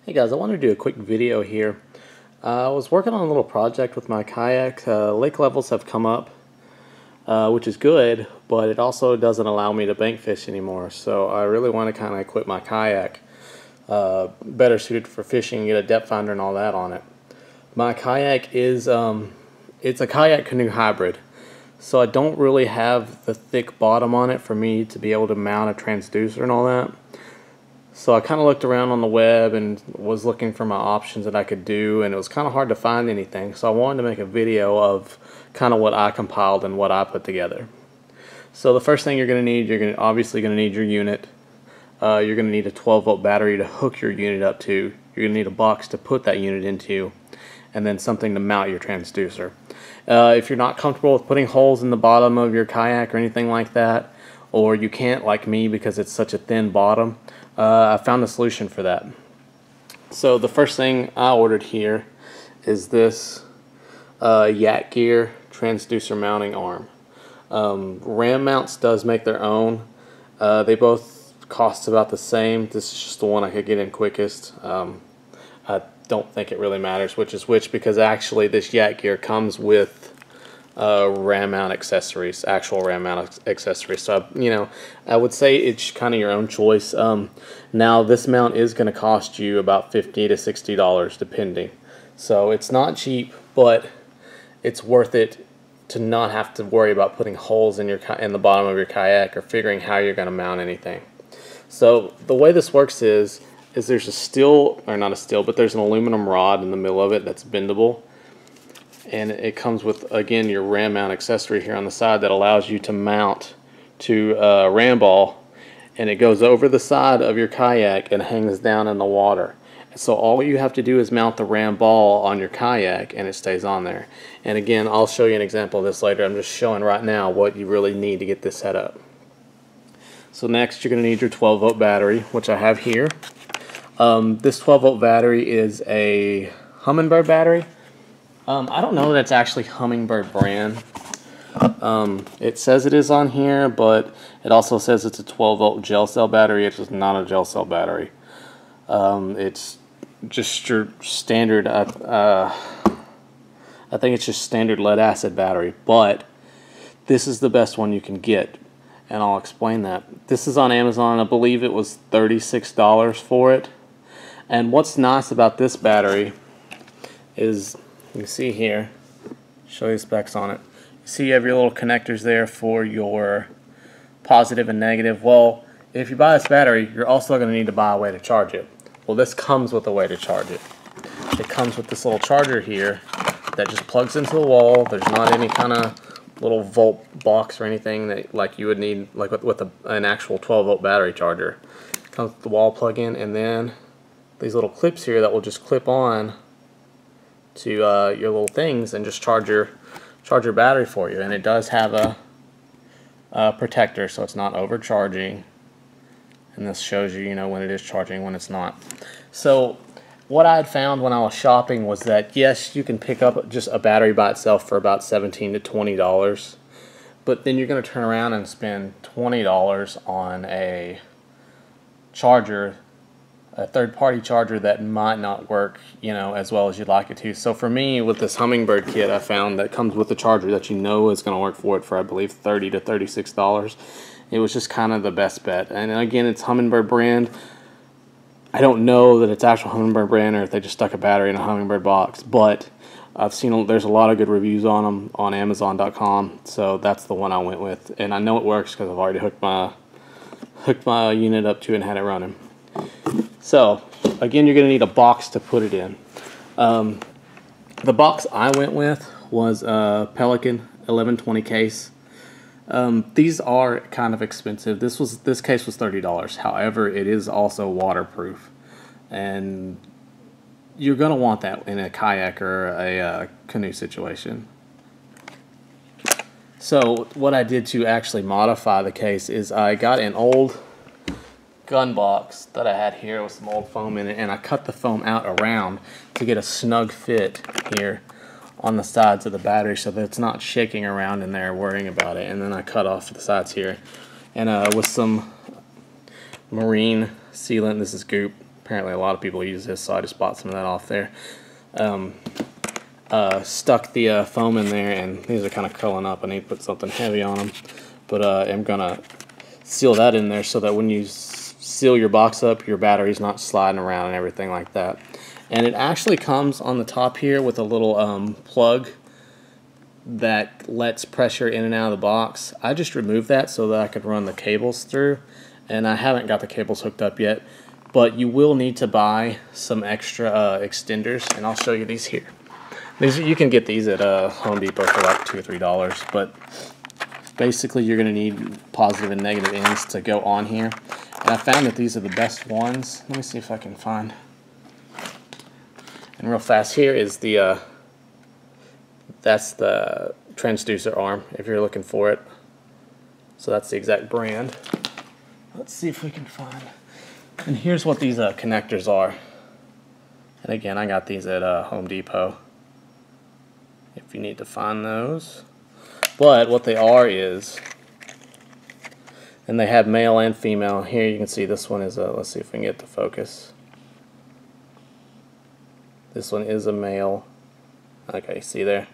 Hey guys, I wanted to do a quick video here. I was working on a little project with my kayak. Lake levels have come up, which is good, but it also doesn't allow me to bank fish anymore. So I really want to kind of equip my kayak better suited for fishing, get a depth finder and all that on it. My kayak is it's a kayak canoe hybrid, so I don't really have the thick bottom on it for me to be able to mount a transducer and all that. So I kind of looked around on the web and was looking for my options that I could do, and it was kind of hard to find anything. So I wanted to make a video of kind of what I compiled and what I put together. So the first thing you're going to need, obviously going to need your unit. You're going to need a 12-volt battery to hook your unit up to. You're going to need a box to put that unit into, and then something to mount your transducer. If you're not comfortable with putting holes in the bottom of your kayak or anything like that, or you can't like me because it's such a thin bottom, I found a solution for that. So the first thing I ordered here is this Yak Gear transducer mounting arm. Ram Mounts does make their own. They both cost about the same. This is just the one I could get in quickest. I don't think it really matters which is which, because actually this Yak Gear comes with ram mount accessories, actual ram mount accessories. So I would say it's kind of your own choice. Now this mount is going to cost you about $50 to $60 depending. So it's not cheap, but it's worth it to not have to worry about putting holes in the bottom of your kayak or figuring how you're going to mount anything. So the way this works is there's a steel, or not a steel, but there's an aluminum rod in the middle of it that's bendable. And it comes with, again, your ram mount accessory here on the side that allows you to mount to a ram ball, and it goes over the side of your kayak and hangs down in the water. So all you have to do is mount the ram ball on your kayak and it stays on there. And again, I'll show you an example of this later. I'm just showing right now what you really need to get this set up. So next you're going to need your 12-volt battery, which I have here. This 12-volt battery is a Humminbird battery. I don't know that it's actually Humminbird brand. It says it is on here, but it also says it's a 12-volt gel cell battery. It's just not a gel cell battery. It's just your standard, I think it's just standard lead acid battery, but this is the best one you can get, and I'll explain that. This is on Amazon. I believe it was $36 for it. And what's nice about this battery is, you can see here, show you specs on it. You see you have your little connectors there for your positive and negative. Well, if you buy this battery, you're also going to need to buy a way to charge it. Well, this comes with a way to charge it. It comes with this little charger here that just plugs into the wall. There's not any kind of little volt box or anything that like you would need like with an actual 12-volt battery charger. It comes with the wall plug-in, and then these little clips here that will just clip on to your little things and just charge your battery for you. And it does have a protector, so it's not overcharging. And this shows you, when it is charging, when it's not. So what I had found when I was shopping was that yes, you can pick up just a battery by itself for about $17 to $20, but then you're going to turn around and spend $20 on a charger, a third-party charger that might not work, as well as you'd like it to. So for me, with this Humminbird kit, I found that comes with a charger that is going to work for it for, I believe, $30 to $36. It was just kind of the best bet. And again, it's Humminbird brand. I don't know that it's actual Humminbird brand or if they just stuck a battery in a Humminbird box, but I've seen there's a lot of good reviews on them on Amazon.com, so that's the one I went with. And I know it works because I've already hooked my unit up to it and had it running. So again, you're going to need a box to put it in. The box I went with was a Pelican 1120 case. These are kind of expensive. This case was $30. However, it is also waterproof, and you're going to want that in a kayak or a canoe situation. So what I did to actually modify the case is I got an old gun box that I had here with some old foam in it, and I cut the foam out around to get a snug fit here on the sides of the battery so that it's not shaking around in there worrying about it. And then I cut off the sides here, and with some marine sealant, this is goop, Apparently a lot of people use this, so I just bought some of that off there. Stuck the foam in there, and these are kind of curling up. I need to put something heavy on them, but I'm gonna seal that in there so that when you seal your box up, your battery's not sliding around and everything like that. And it actually comes on the top here with a little plug that lets pressure in and out of the box. I just removed that so that I could run the cables through, and I haven't got the cables hooked up yet, but you will need to buy some extra extenders, and I'll show you these here. You can get these at Home Depot for like $2 or $3, but basically you're going to need positive and negative ends to go on here, and I found that these are the best ones. Let me see if I can find. And real fast, here is the that's the transducer arm if you're looking for it. So that's the exact brand. Let's see if we can find. And here's what these connectors are. And again, I got these at Home Depot if you need to find those. But what they are is, and they have male and female. Here you can see this one is a, let's see if we can get to focus. This one is a male. Okay, see there?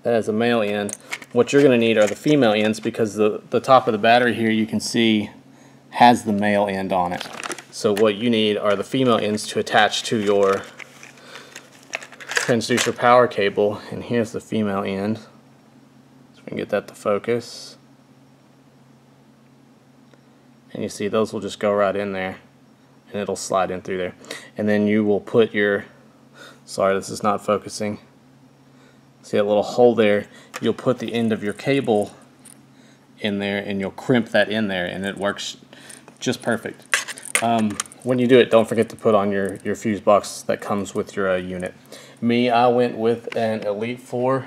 That is a male end. What you're going to need are the female ends, because the top of the battery here, you can see, has the male end on it. So what you need are the female ends to attach to your transducer power cable, and here's the female end. So we can get that to focus. And you see those will just go right in there, and it'll slide in through there. And then you will put your, sorry this is not focusing, see that little hole there, you'll put the end of your cable in there and you'll crimp that in there, and it works just perfect. When you do it, don't forget to put on your fuse box that comes with your unit. I went with an Elite 4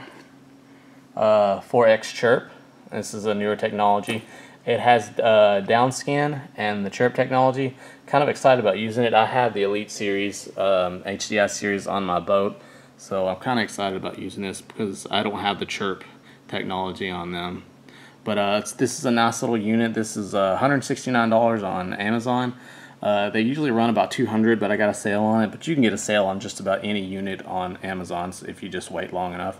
4X chirp. This is a newer technology. It has downscan and the chirp technology. Kind of excited about using it. I have the Elite series, HDI series on my boat, so I'm kind of excited about using this because I don't have the chirp technology on them. But this is a nice little unit. This is $169 on Amazon. They usually run about $200, but I got a sale on it. But you can get a sale on just about any unit on Amazon if you just wait long enough.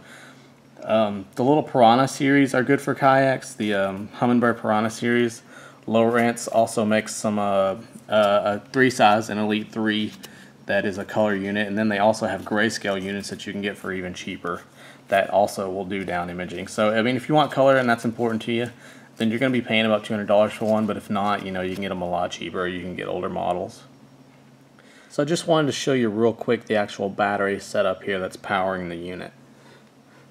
The little Piranha series are good for kayaks. The Humminbird Piranha series. Lowrance also makes some a 3 size, an Elite 3 that is a color unit, and then they also have grayscale units that you can get for even cheaper that also will do down imaging. So I mean, if you want color and that's important to you, then you're going to be paying about $200 for one, but if not, you know, you can get them a lot cheaper, or you can get older models. So I just wanted to show you real quick the actual battery setup here that's powering the unit.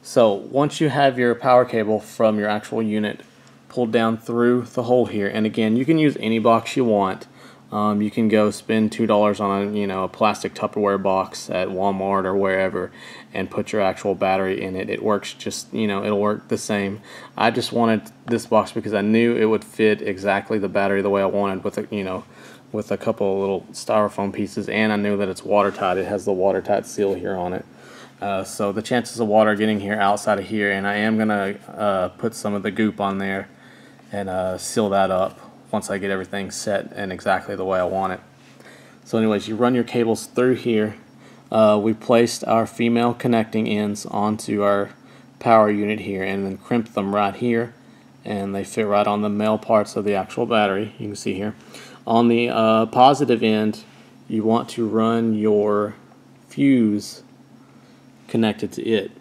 So once you have your power cable from your actual unit pulled down through the hole here, and again, you can use any box you want. You can go spend $2 on a plastic Tupperware box at Walmart or wherever and put your actual battery in it. It works just, it'll work the same. I just wanted this box because I knew it would fit exactly the battery the way I wanted, with with a couple of little styrofoam pieces, and I knew that it's watertight. It has the watertight seal here on it. So the chances of water getting here outside of here, and I am gonna put some of the goop on there and seal that up once I get everything set and exactly the way I want it. So anyways, you run your cables through here. We placed our female connecting ends onto our power unit here and then crimped them right here, and they fit right on the male parts of the actual battery. You can see here. On the positive end, you want to run your fuse connected to it.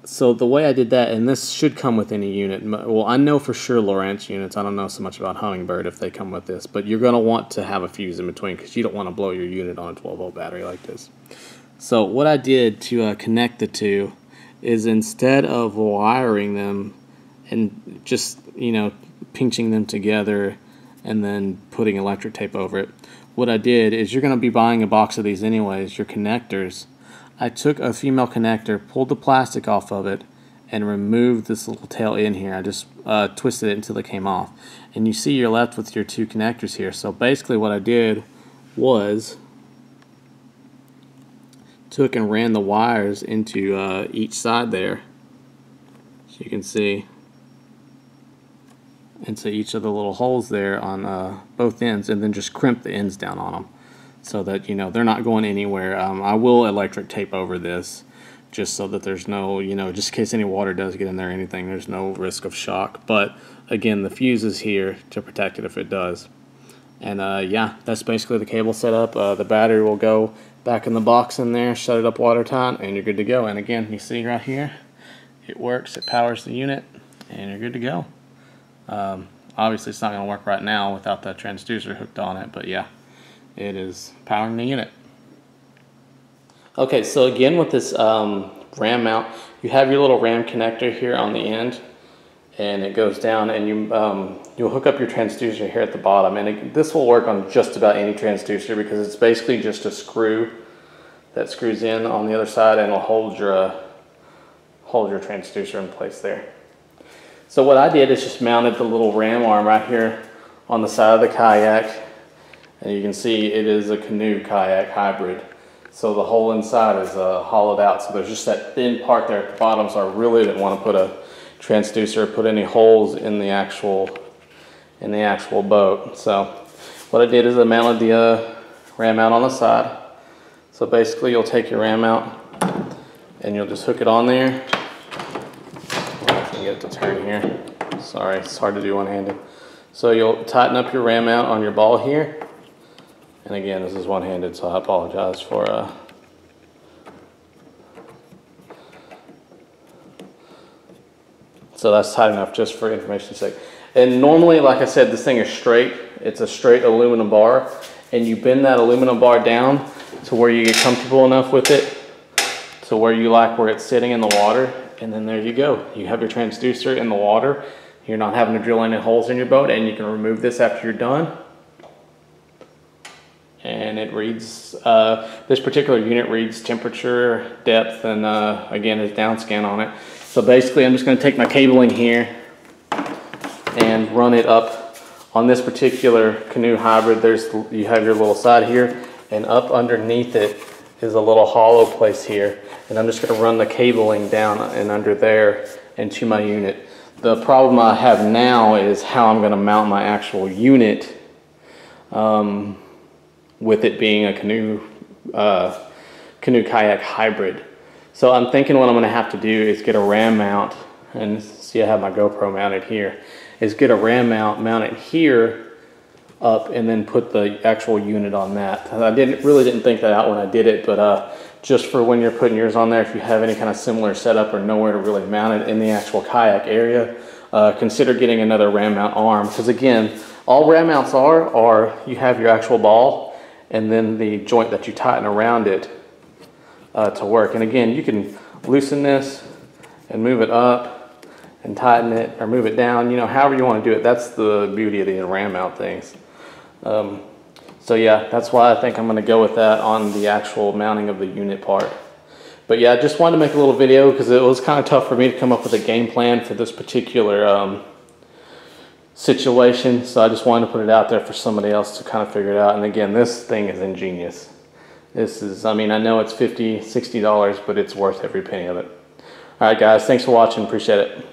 So the way I did that, and this should come with any unit, well, I know for sure Lowrance units, I don't know so much about Humminbird if they come with this, but you're going to want to have a fuse in between because you don't want to blow your unit on a 12-volt battery like this. So what I did to connect the two is, instead of wiring them and just, pinching them together and then putting electric tape over it, what I did is, you're going to be buying a box of these anyways, your connectors. I took a female connector, pulled the plastic off of it, and removed this little tail in here. I just twisted it until it came off. And you see you're left with your two connectors here. So basically what I did was took and ran the wires into each side there. So you can see into each of the little holes there on both ends, and then just crimped the ends down on them. so that, you know, they're not going anywhere. I will electric tape over this just so that there's no, you know, just in case any water does get in there or anything, there's no risk of shock. But again, the fuse is here to protect it if it does. And yeah, that's basically the cable setup. The battery will go back in the box in there, shut it up watertight, and you're good to go. And again, you see right here, it works, it powers the unit, and you're good to go. Obviously it's not going to work right now without the transducer hooked on it, but yeah, it is powering the unit. Okay, so again with this RAM mount, you have your little RAM connector here on the end, and it goes down, and you'll hook up your transducer here at the bottom, and this will work on just about any transducer because it's basically just a screw that screws in on the other side and will hold your transducer in place there. So what I did is just mounted the little RAM arm right here on the side of the Kayak, and you can see it is a canoe kayak hybrid. So the whole inside is hollowed out, so there's just that thin part there at the bottom, so I really didn't want to put a transducer, put any holes in the actual boat. So what I did is I mounted the RAM mount on the side. So basically you'll take your RAM mount and you'll just hook it on there. I can get it to turn here. Sorry, it's hard to do one-handed. So you'll tighten up your RAM mount on your ball here. And again, this is one-handed, so I apologize for so that's tight enough just for information's sake. And normally, like I said, this thing is straight. It's a straight aluminum bar, and you bend that aluminum bar down to where you get comfortable enough with it, to where you like where it's sitting in the water, and then there you go. You have your transducer in the water. You're not having to drill any holes in your boat, and you can remove this after you're done. And it reads, this particular unit reads temperature, depth, and again, has down scan on it. So basically, I'm just going to take my cabling here and run it up on this particular canoe hybrid. You have your little side here, and up underneath it is a little hollow place here. And I'm just going to run the cabling down and under there into my unit. The problem I have now is how I'm going to mount my actual unit with it being a canoe kayak hybrid. So I'm thinking what I'm going to have to do is get a RAM mount, and see I have my GoPro mounted here, is get a RAM mount it here up, and then put the actual unit on that. I really didn't think that out when I did it, but just for when you're putting yours on there, if you have any kind of similar setup or nowhere to really mount it in the actual kayak area, consider getting another RAM mount arm, because again, all RAM mounts are you have your actual ball and then the joint that you tighten around it to work. And again, you can loosen this and move it up and tighten it, or move it down, you know, however you want to do it. That's the beauty of the RAM mount things. So yeah, that's why I think I'm going to go with that on the actual mounting of the unit part. But yeah, I just wanted to make a little video because it was kind of tough for me to come up with a game plan for this particular situation. So I just wanted to put it out there for somebody else to kind of figure it out. And again, this thing is ingenious. This is, I mean, I know it's $50, $60, but it's worth every penny of it. All right, guys, thanks for watching. Appreciate it.